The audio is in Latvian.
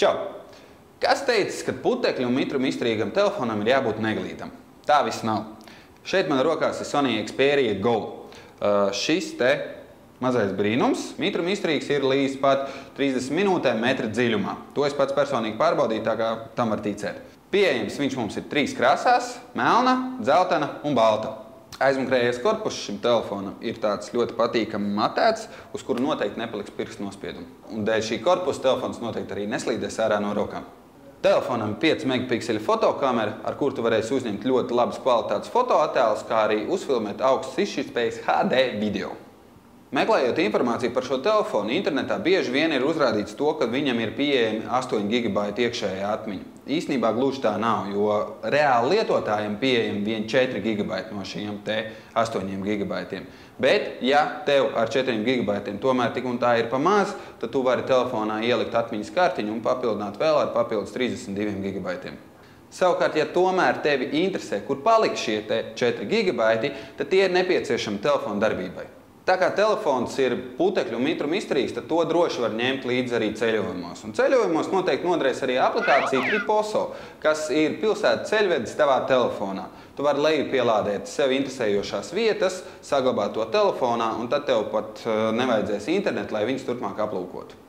Čau! Kas teicis, ka putekļu un mitru izturīgam telefonam ir jābūt neglītam? Tā viss nav. Šeit man rokās ir Sony Xperia Go. Šis te mazais brīnums, mitru izturīgs, ir līdz pat 30 minūtēm metra dziļumā. To es pats personīgi pārbaudīju, tā kā tam var ticēt. Pieejams viņš mums ir 3 krāsās – melna, dzeltena un balta. Aizmugurējais korpus šim telefonam ir tāds ļoti patīkami matēts, uz kuru noteikti nepaliks pirkstu nospiedumu. Un dēļ šī korpusa telefons noteikti arī neslīdēs ārā no rokām. Telefonam ir 5 megapikseli fotokamera, ar kuru tu varēsi uzņemt ļoti labas kvalitātes fotoattēlus, kā arī uzfilmēt augstas izšķirtspējas HD video. Meklējot informāciju par šo telefonu, internetā bieži vien ir uzrādīts to, ka viņam ir pieejami 8 GB iekšējā atmiņa. Īsnībā gluži tā nav, jo reāli lietotājiem pieejami vien 4 GB no šiem te 8 GB. Bet, ja tev ar 4 GB tomēr tik un tā ir pa maz, tad tu vari telefonā ielikt atmiņas kartiņu un papildināt vēl ar papildus 32 GB. Savukārt, ja tomēr tevi interesē, kur palika šie te 4 GB, tad tie ir nepieciešami telefona darbībai. Tā kā telefons ir putekļu un mitru izturīgs, tad to droši var ņemt līdzi arī ceļojumos. Un ceļojumos noteikti noderēs arī aplikācija Triposo, kas ir pilsētas ceļvedis tavā telefonā. Tu vari lejupielādēt sev interesējošās vietas, saglabāt to telefonā, un tad tev pat nevajadzēs internetu, lai viņus turpmāk aplūkotu.